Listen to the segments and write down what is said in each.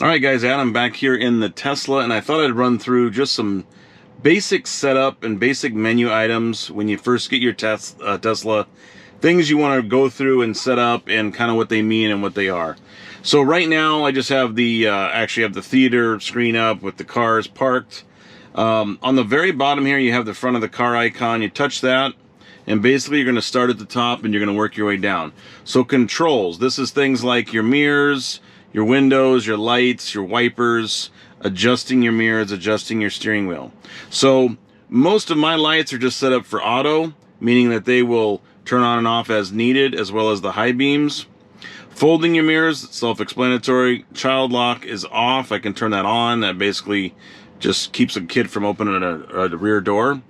Alright guys, Adam back here in the Tesla, and I thought I'd run through just some basic setup and basic menu items when you first get your Tesla. Things you want to go through and set up and kind of what they mean and what they are. So right now I just have the, actually have the theater screen up with the cars parked. On the very bottom here you have the front of the car icon. You touch that and basically you're going to start at the top and you're going to work your way down. So controls, this is things like your mirrors, your windows, your lights, your wipers, adjusting your mirrors, adjusting your steering wheel. So most of my lights are just set up for auto, meaning that they will turn on and off as needed, as well as the high beams. Folding your mirrors, self-explanatory. Child lock is off. I can turn that on. That basically just keeps a kid from opening a rear door.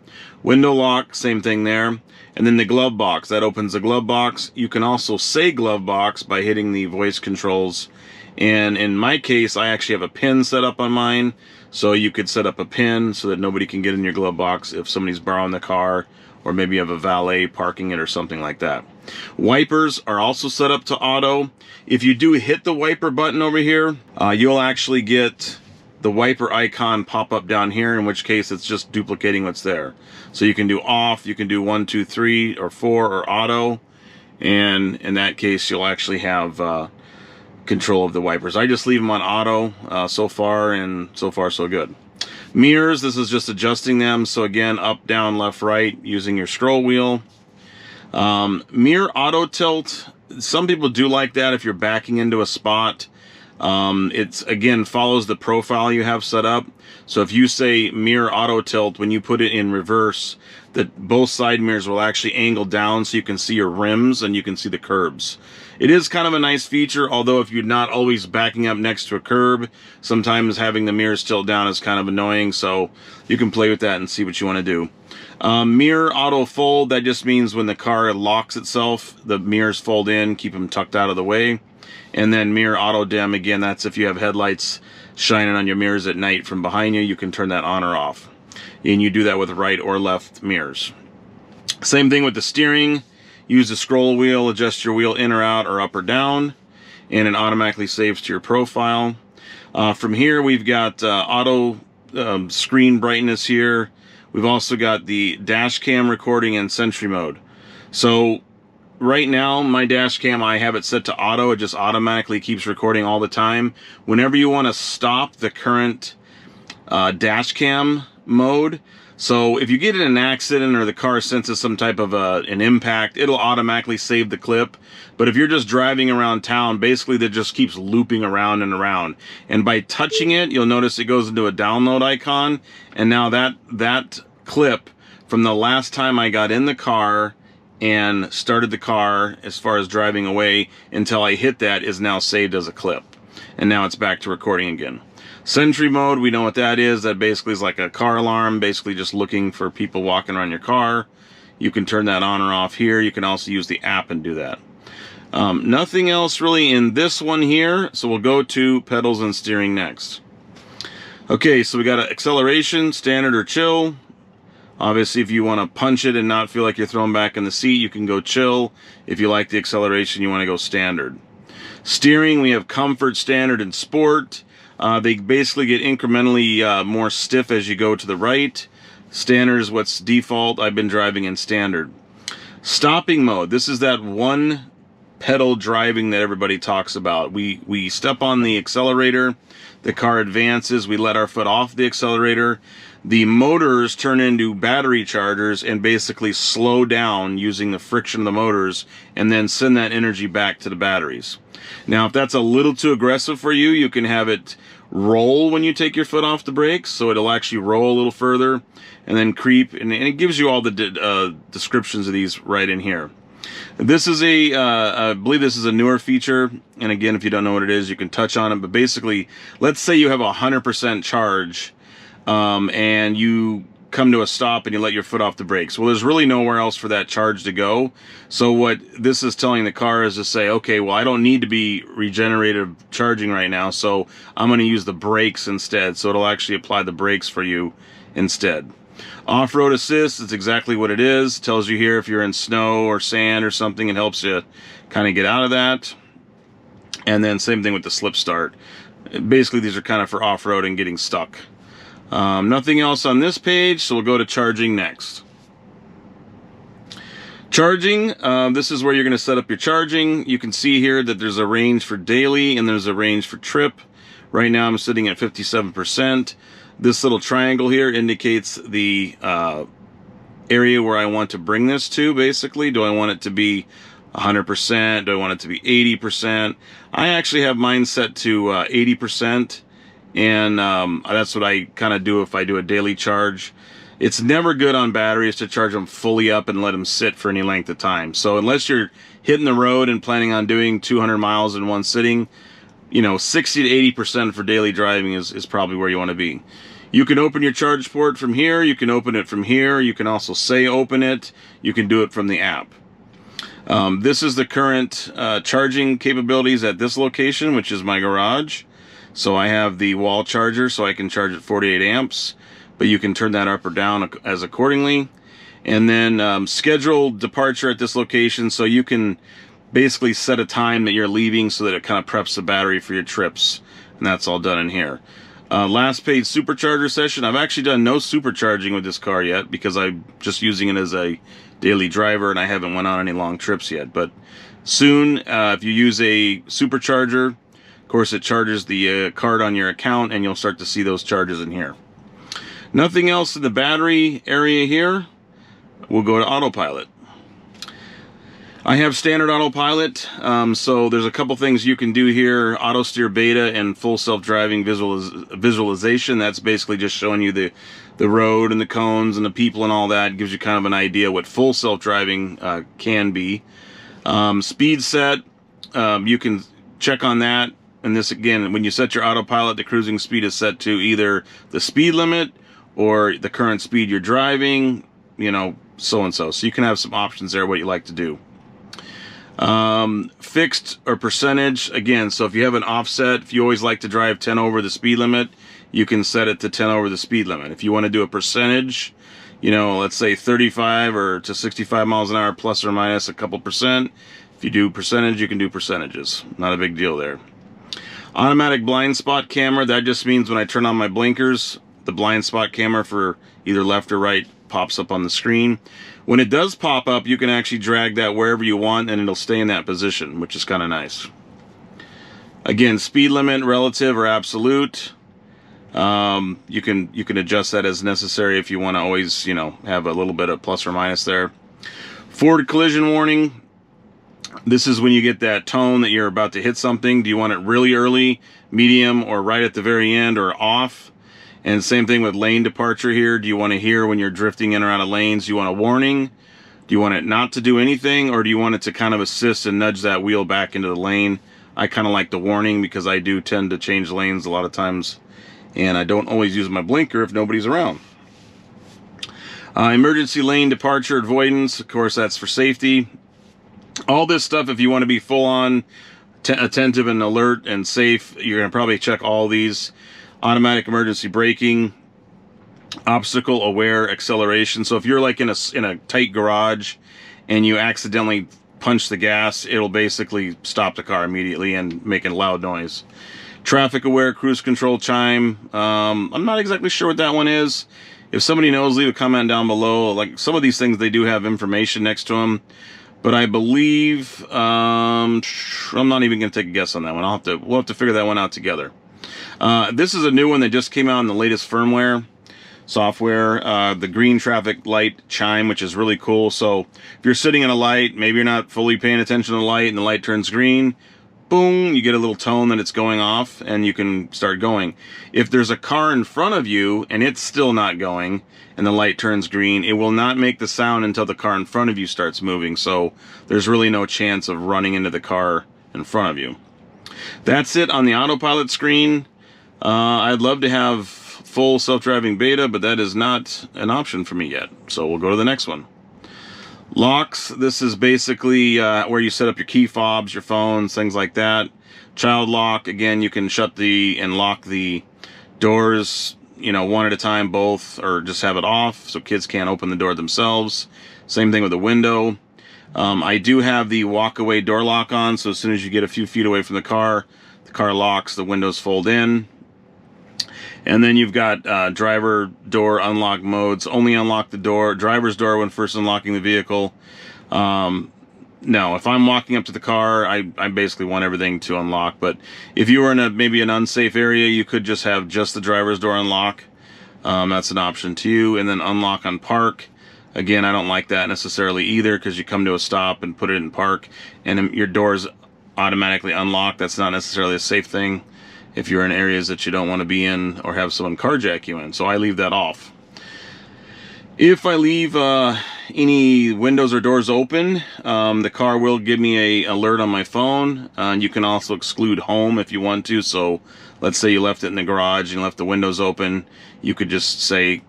Window lock, same thing there. And then the glove box, that opens the glove box. You can also say glove box by hitting the voice controls. And in my case, I actually have a pin set up on mine. So you could set up a pin so that nobody can get in your glove box if somebody's borrowing the car, or maybe you have a valet parking it or something like that. Wipers are also set up to auto. If you do hit the wiper button over here, you'll actually get the wiper icon pop up down here, in which case it's just duplicating what's there. So you can do off, you can do 1, 2, 3, or 4, or auto. And in that case, you'll actually have control of the wipers. I just leave them on auto so far, and so far so good. Mirrors, this is just adjusting them. So again, up, down, left, right, using your scroll wheel. Mirror auto tilt, some people do like that if you're backing into a spot. It's again follows the profile you have set up. So if you say mirror auto tilt, when you put it in reverse, that both side mirrors will actually angle down so you can see your rims and you can see the curbs. It is kind of a nice feature, although if you're not always backing up next to a curb, sometimes having the mirrors tilt down is kind of annoying, so you can play with that and see what you want to do. Mirror auto fold, that just means when the car locks itself, the mirrors fold in, keep them tucked out of the way. And then mirror auto dim, again, that's if you have headlights shining on your mirrors at night from behind you, you can turn that on or off. And you do that with right or left mirrors. Same thing with the steering. Use the scroll wheel, adjust your wheel in or out or up or down, and it automatically saves to your profile. From here, we've got auto screen brightness here. We've also got the dash cam recording and sentry mode. So right now, my dash cam, I have it set to auto. It just automatically keeps recording all the time. Whenever you want to stop the current dash cam mode, so if you get in an accident or the car senses some type of an impact, it'll automatically save the clip. But if you're just driving around town, basically that just keeps looping around and around. And by touching it, you'll notice it goes into a download icon. And now that clip from the last time I got in the car and started the car as far as driving away until I hit that is now saved as a clip. And now it's back to recording again. Sentry mode, we know what that is. That basically is like a car alarm, basically just looking for people walking around your car. You can turn that on or off here. You can also use the app and do that. Nothing else really in this one here, so we'll go to pedals and steering next. Okay, so we got an acceleration, standard or chill. Obviously, if you want to punch it and not feel like you're thrown back in the seat, you can go chill. If you like the acceleration, you want to go standard. Steering, we have comfort, standard, and sport. They basically get incrementally more stiff as you go to the right. Standard is what's default. I've been driving in standard. Stopping mode. This is that one pedal driving that everybody talks about. We step on the accelerator. The car advances. We let our foot off the accelerator. The motors turn into battery chargers and basically slow down using the friction of the motors and then send that energy back to the batteries. Now, if that's a little too aggressive for you, you can have it roll when you take your foot off the brakes, so it'll actually roll a little further and then creep, and it gives you all the descriptions of these right in here. This is I believe this is a newer feature, and again, if you don't know what it is, you can touch on it, but basically, let's say you have 100% charge, and you come to a stop and you let your foot off the brakes. Well, there's really nowhere else for that charge to go. So what this is telling the car is to say, okay, well, I don't need to be regenerative charging right now, so I'm going to use the brakes instead. So it'll actually apply the brakes for you instead. Off-road assist is exactly what it is. It tells you here if you're in snow or sand or something, it helps you kind of get out of that. And then same thing with the slip start. Basically, these are kind of for off-road and getting stuck. Nothing else on this page, so we'll go to charging next. Charging, this is where you're going to set up your charging. You can see here that there's a range for daily and there's a range for trip. Right now I'm sitting at 57%. This little triangle here indicates the area where I want to bring this to, basically. Do I want it to be 100%? Do I want it to be 80%? I actually have mine set to 80%, and that's what I kind of do if I do a daily charge. It's never good on batteries to charge them fully up and let them sit for any length of time. So unless you're hitting the road and planning on doing 200 miles in one sitting, you know, 60 to 80% for daily driving is probably where you want to be. You can open your charge port from here. You can open it from here. You can also say open it. You can do it from the app. This is the current charging capabilities at this location, which is my garage. So I have the wall charger, so I can charge at 48 amps. But you can turn that up or down as accordingly. And then scheduled departure at this location, so you can basically set a time that you're leaving so that it kind of preps the battery for your trips. And that's all done in here. Last page, supercharger session. I've actually done no supercharging with this car yet because I'm just using it as a daily driver and I haven't went on any long trips yet. But soon, if you use a supercharger, of course it charges the card on your account and you'll start to see those charges in here. Nothing else in the battery area here. We'll go to autopilot. I have standard autopilot, so there's a couple things you can do here. Auto steer beta and full self-driving visualization. That's basically just showing you the road and the cones and the people and all that. It gives you kind of an idea what full self-driving can be. Speed set, you can check on that. And this, again, when you set your autopilot, the cruising speed is set to either the speed limit or the current speed you're driving, you know, so-and-so. So you can have some options there, what you like to do. Fixed or percentage, again, so if you have an offset, if you always like to drive 10 over the speed limit, you can set it to 10 over the speed limit. If you want to do a percentage, you know, let's say 35 or to 65 miles an hour plus or minus a couple percent. If you do percentage, you can do percentages. Not a big deal there. Automatic blind spot camera, that just means when I turn on my blinkers, the blind spot camera for either left or right pops up on the screen. When it does pop up, you can actually drag that wherever you want and it'll stay in that position, which is kind of nice. Again, speed limit, relative or absolute. You can adjust that as necessary if you want to always, you know, have a little bit of plus or minus there. Forward collision warning. This is when you get that tone that you're about to hit something. Do you want it really early, medium, or right at the very end, or off? And same thing with lane departure here. Do you want to hear when you're drifting in or out of lanes? Do you want a warning? Do you want it not to do anything? Or do you want it to kind of assist and nudge that wheel back into the lane? I kind of like the warning because I do tend to change lanes a lot of times. And I don't always use my blinker if nobody's around. Emergency lane departure avoidance. Of course, that's for safety. All this stuff, if you want to be full on attentive and alert and safe, you're going to probably check all these. Automatic emergency braking, obstacle aware acceleration. So if you're like in a tight garage and you accidentally punch the gas, it'll basically stop the car immediately and make a loud noise. Traffic aware cruise control chime. I'm not exactly sure what that one is. If somebody knows, leave a comment down below. Like some of these things, they do have information next to them. But I believe, I'm not even going to take a guess on that one. We'll have to figure that one out together. This is a new one that just came out in the latest firmware software. The green traffic light chime, which is really cool. So if you're sitting in a light, maybe you're not fully paying attention to the light and the light turns green, boom, you get a little tone that it's going off and you can start going. If there's a car in front of you and it's still not going and the light turns green, it will not make the sound until the car in front of you starts moving. So there's really no chance of running into the car in front of you. That's it on the autopilot screen. I'd love to have full self-driving beta, but that is not an option for me yet. So we'll go to the next one. Locks, this is basically where you set up your key fobs, your phones, things like that. Child lock, again, you can shut and lock the doors, you know, one at a time, both, or just have it off so kids can't open the door themselves. Same thing with the window. I do have the walk-away door lock on, so as soon as you get a few feet away from the The car locks, the windows fold in. And then you've got driver door unlock modes. Only unlock the driver's door when first unlocking the vehicle. No, if I'm walking up to the car, I basically want everything to unlock. But if you were in maybe an unsafe area, you could just have just the driver's door unlock. That's an option too. And then unlock on park. Again, I don't like that necessarily either, because you come to a stop and put it in park and your door's automatically unlocked. That's not necessarily a safe thing if you're in areas that you don't want to be in or have someone carjack you in. So I leave that off. If I leave any windows or doors open, the car will give me an alert on my phone. And you can also exclude home if you want to. So let's say you left it in the garage and you left the windows open. You could just say,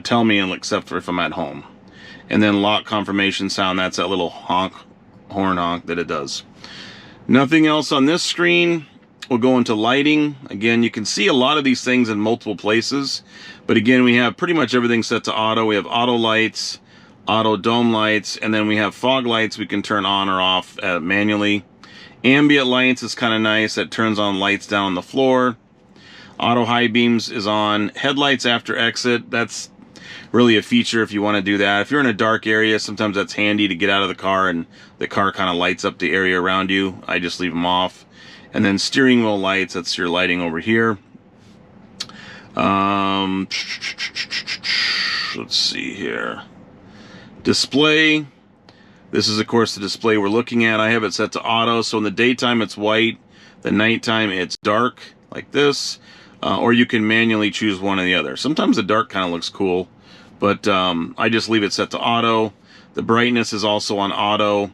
tell me, and except if I'm at home. And then lock confirmation sound, that's that little horn honk that it does. Nothing else on this screen. We'll go into lighting. Again, you can see a lot of these things in multiple places. But again, we have pretty much everything set to auto. We have auto lights, auto dome lights, and then we have fog lights we can turn on or off manually. Ambient lights is kind of nice. That turns on lights down on the floor. Auto high beams is on. Headlights after exit, that's really a feature if you want to do that. If you're in a dark area, sometimes that's handy to get out of the car and the car kind of lights up the area around you. I just leave them off. And then steering wheel lights, that's your lighting over here. Let's see here. Display. This is, of course, the display we're looking at. I have it set to auto, so in the daytime it's white. The nighttime it's dark, like this. Or you can manually choose one or the other. Sometimes the dark kind of looks cool, but I just leave it set to auto. The brightness is also on auto.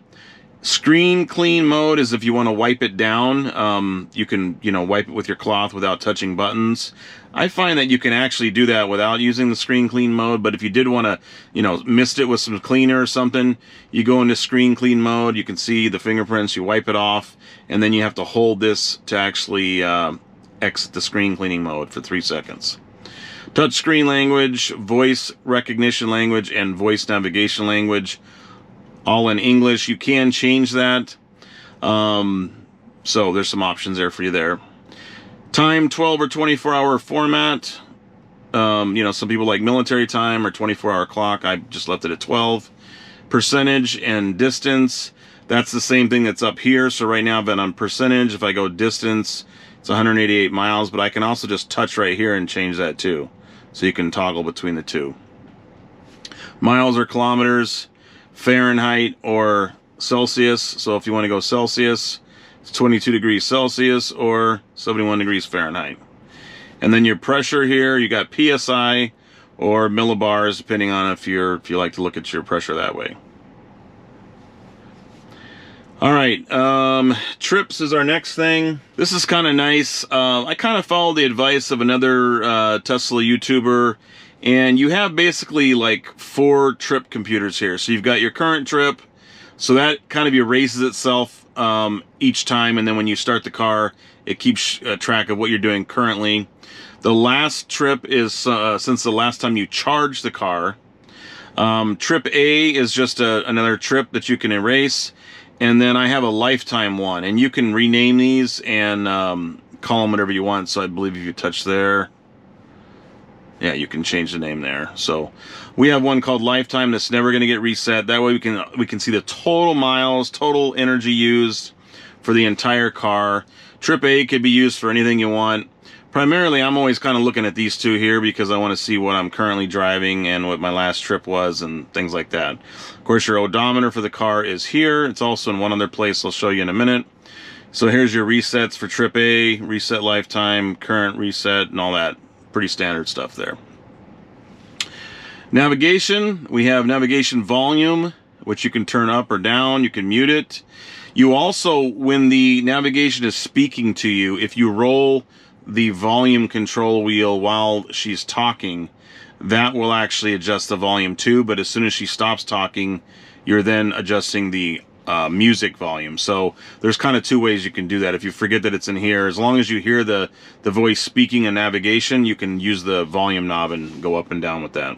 Screen clean mode is if you want to wipe it down. You can, wipe it with your cloth without touching buttons. I find that you can actually do that without using the screen clean mode, but if you did want to, mist it with some cleaner or something, you go into screen clean mode, you can see the fingerprints, you wipe it off, and then you have to hold this to actually exit the screen cleaning mode for 3 seconds. Touch screen language, voice recognition language, and voice navigation language, all in English. You can change that. So there's some options there for you there. Time, 12 or 24-hour format. Some people like military time or 24-hour clock. I just left it at 12. Percentage and distance. That's the same thing that's up here. So right now I've been on percentage. If I go distance, it's 188 miles. But I can also just touch right here and change that too. So you can toggle between the two. Miles or kilometers. Fahrenheit or Celsius. So if you want to go Celsius, it's 22 degrees Celsius or 71 degrees Fahrenheit. And then your pressure here, you got PSI or millibars, depending on if you like to look at your pressure that way. All right, trips is our next thing. This is kind of nice. I kind of followed the advice of another Tesla YouTuber. And you have basically like 4 trip computers here. So you've got your current trip. So that kind of erases itself each time. And then when you start the car, it keeps track of what you're doing currently. The last trip is since the last time you charged the car. Trip A is just another trip that you can erase. And then I have a lifetime one. And you can rename these and call them whatever you want. So I believe if you touch there, yeah, you can change the name there. So we have one called Lifetime that's never going to get reset. That way we can see the total miles, total energy used for the entire car. Trip A could be used for anything you want. Primarily, I'm always kind of looking at these two here because I want to see what I'm currently driving and what my last trip was and things like that. Of course, your odometer for the car is here. It's also in one other place I'll show you in a minute. So here's your resets for Trip A, reset lifetime, current reset, and all that. Pretty standard stuff there. Navigation, we have navigation volume, which you can turn up or down. You can mute it. You also, when the navigation is speaking to you, if you roll the volume control wheel while she's talking, that will actually adjust the volume too. But as soon as she stops talking, you're then adjusting the music volume. So there's kind of 2 ways you can do that. If you forget that it's in here, as long as you hear the voice speaking in navigation, you can use the volume knob and go up and down with that.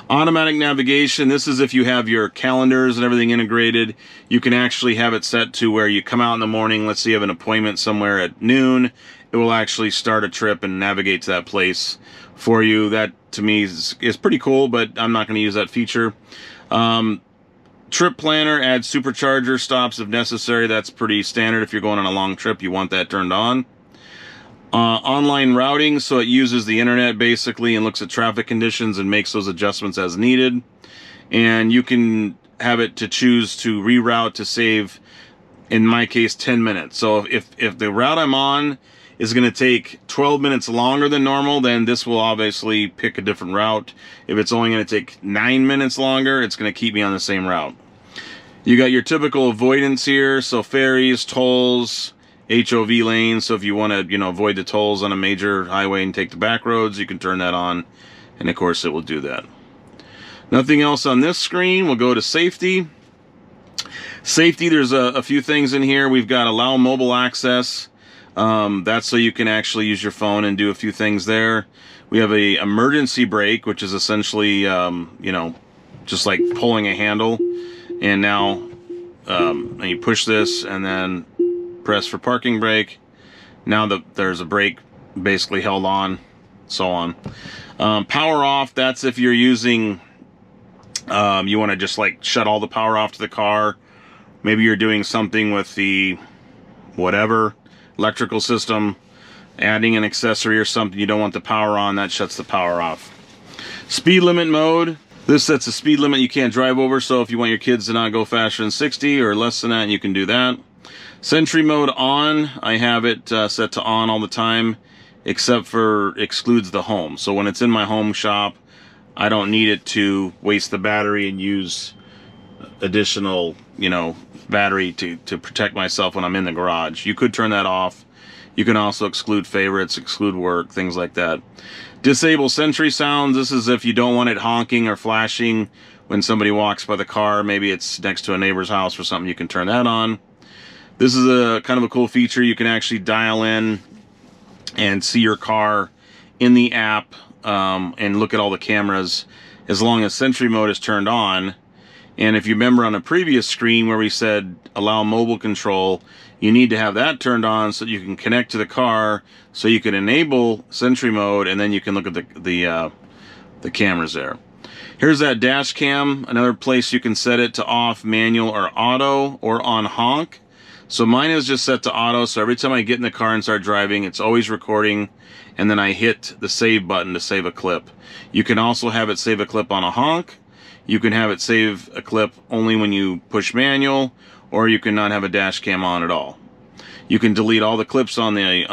Automatic navigation, this is if you have your calendars and everything integrated. You can actually have it set to where you come out in the morning, let's say you have an appointment somewhere at noon, it will actually start a trip and navigate to that place for you. That to me is pretty cool, but I'm not going to use that feature. Trip planner, add supercharger stops if necessary. That's pretty standard. If you're going on a long trip, you want that turned on. Online routing, so it uses the internet basically and looks at traffic conditions and makes those adjustments as needed. And you can have it to choose to reroute to save, in my case, 10 minutes. So if the route I'm on is going to take 12 minutes longer than normal, then this will obviously pick a different route. If it's only going to take 9 minutes longer, it's going to keep me on the same route. You got your typical avoidance here, so ferries, tolls, HOV lanes. So if you want to, avoid the tolls on a major highway and take the back roads, you can turn that on, and of course it will do that. Nothing else on this screen. We'll go to safety. Safety, there's a few things in here. We've got allow mobile access. That's so you can actually use your phone and do a few things there. We have a emergency brake, which is essentially, just like pulling a handle. And now you push this and then press for parking brake. Now there's a brake basically held on, so on. Power off, that's if you're using, you want to just like shut all the power off to the car. Maybe you're doing something with the whatever electrical system, adding an accessory or something, you don't want the power on, that shuts the power off. Speed limit mode, this sets a speed limit you can't drive over, so if you want your kids to not go faster than 60 or less than that, you can do that. Sentry mode on, I have it set to on all the time, except for excludes the home. So when it's in my home shop, I don't need it to waste the battery and use additional, battery to protect myself when I'm in the garage. You could turn that off. You can also exclude favorites, exclude work, things like that. Disable Sentry sounds. This is if you don't want it honking or flashing when somebody walks by the car. Maybe it's next to a neighbor's house or something. You can turn that on. This is a kind of a cool feature. You can actually dial in and see your car in the app and look at all the cameras as long as Sentry mode is turned on. And if you remember on a previous screen where we said allow mobile control, you need to have that turned on so you can connect to the car, so you can enable Sentry mode, and then you can look at the cameras there. Here's that dash cam, another place you can set it to off, manual, or auto, or on honk. So mine is just set to auto, so every time I get in the car and start driving, it's always recording, and then I hit the save button to save a clip. You can also have it save a clip on a honk. You can have it save a clip only when you push manual, or you can not have a dash cam on at all. You can delete all the clips on the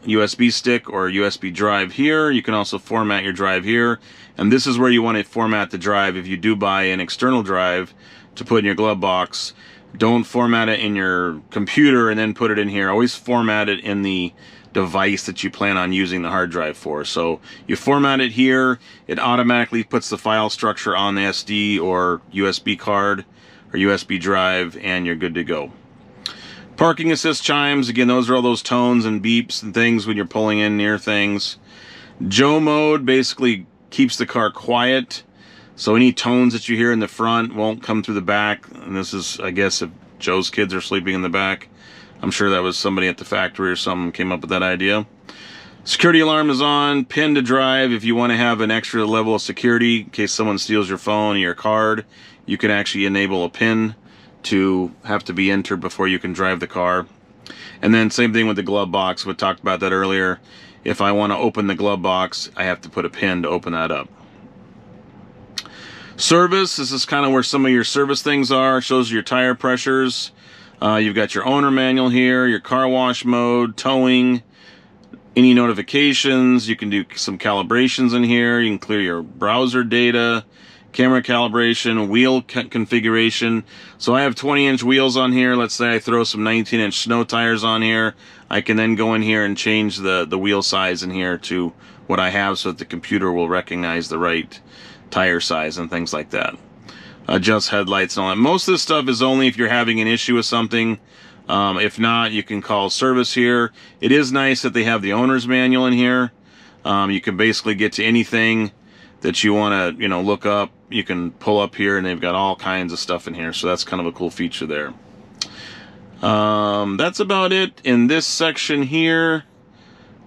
USB stick or USB drive here. You can also format your drive here, and this is where you want to format the drive. If you do buy an external drive to put in your glove box, don't format it in your computer and then put it in here. Always format it in the device that you plan on using the hard drive for. So you format it here, it automatically puts the file structure on the SD or USB card or USB drive, and you're good to go. Parking assist chimes, again, those are all those tones and beeps and things when you're pulling in near things. Joe mode basically keeps the car quiet, so any tones that you hear in the front won't come through the back. And this is, I guess, if Joe's kids are sleeping in the back. I'm sure that was somebody at the factory or someone came up with that idea. Security alarm is on. Pin to drive, if you want to have an extra level of security in case someone steals your phone or your card, you can actually enable a pin to have to be entered before you can drive the car. And then same thing with the glove box. We talked about that earlier. If I want to open the glove box, I have to put a pin to open that up. Service, this is kind of where some of your service things are. It shows your tire pressures. You've got your owner manual here, your car wash mode, towing, any notifications. You can do some calibrations in here. You can clear your browser data, camera calibration, wheel configuration. So I have 20-inch wheels on here. Let's say I throw some 19-inch snow tires on here. I can then go in here and change the wheel size in here to what I have so that the computer will recognize the right tire size and things like that. Adjust headlights and all that. Most of this stuff is only if you're having an issue with something. If not, you can call service here. It is nice that they have the owner's manual in here. You can basically get to anything that you want to, look up you can pull up here, and they've got all kinds of stuff in here. So that's kind of a cool feature there. That's about it in this section here.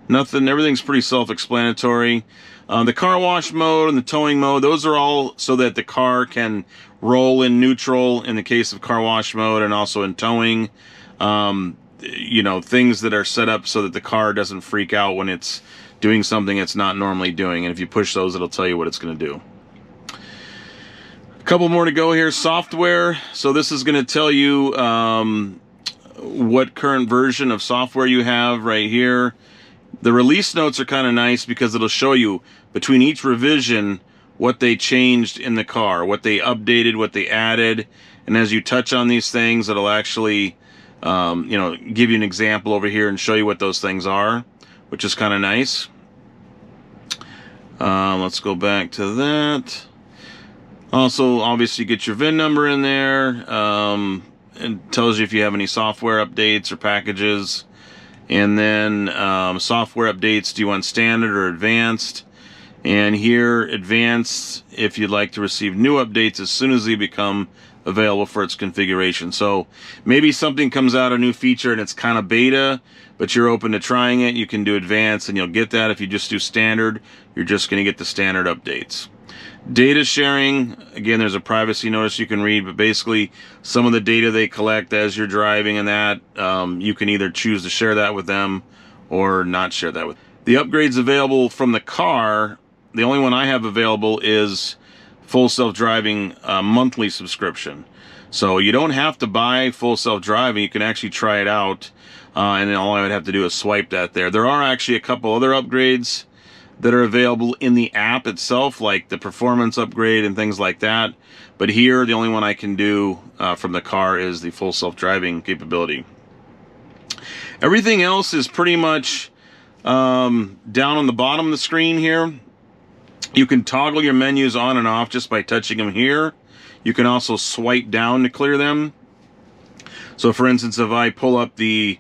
Nothing, everything's pretty self-explanatory. The car wash mode and the towing mode, those are all so that the car can roll in neutral in the case of car wash mode, and also in towing. You know, things that are set up so that the car doesn't freak out when it's doing something it's not normally doing. And if you push those, it'll tell you what it's going to do. A couple more to go here. Software. So this is going to tell you what current version of software you have right here. The release notes are kind of nice because it'll show you between each revision what they changed in the car, what they updated, what they added. And as you touch on these things, it'll actually you know, give you an example over here and show you what those things are, which is kind of nice. Let's go back to that. Also, obviously, you get your VIN number in there. It tells you if you have any software updates or packages. And then software updates, do you want standard or advanced? And here, advanced, if you'd like to receive new updates as soon as they become available for its configuration. So maybe something comes out, a new feature, and it's kind of beta, but you're open to trying it. You can do advanced, and you'll get that. If you just do standard, you're just going to get the standard updates. Data sharing, again, there's a privacy notice you can read, but basically some of the data they collect as you're driving and that, you can either choose to share that with them or not share that with them. The upgrades available from the car, the only one I have available is full self-driving monthly subscription. So you don't have to buy full self-driving. You can actually try it out, and then all I would have to do is swipe that there. There are actually a couple other upgrades that are available in the app itself, like the performance upgrade and things like that. But here, the only one I can do from the car is the full self-driving capability. Everything else is pretty much down on the bottom of the screen here. You can toggle your menus on and off just by touching them here. You can also swipe down to clear them. So for instance, if I pull up the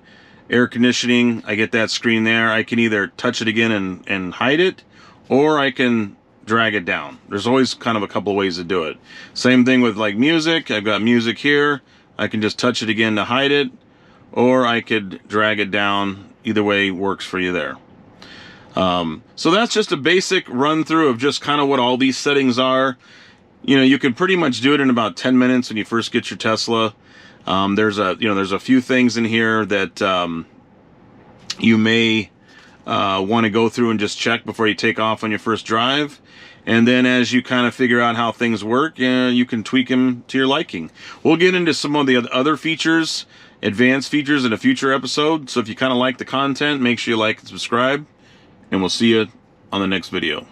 air conditioning, I get that screen there. I can either touch it again and hide it, or I can drag it down. There's always kind of a couple of ways to do it. Same thing with like music. I've got music here. I can just touch it again to hide it, or I could drag it down. Either way works for you there. So that's just a basic run through of just kind of what all these settings are. You know, you can pretty much do it in about 10 minutes when you first get your Tesla. There's a few things in here that you may want to go through and just check before you take off on your first drive. And then as you kind of figure out how things work, you can tweak them to your liking. We'll get into some of the other features, advanced features, in a future episode. So if you kind of like the content, make sure you like and subscribe. And we'll see you on the next video.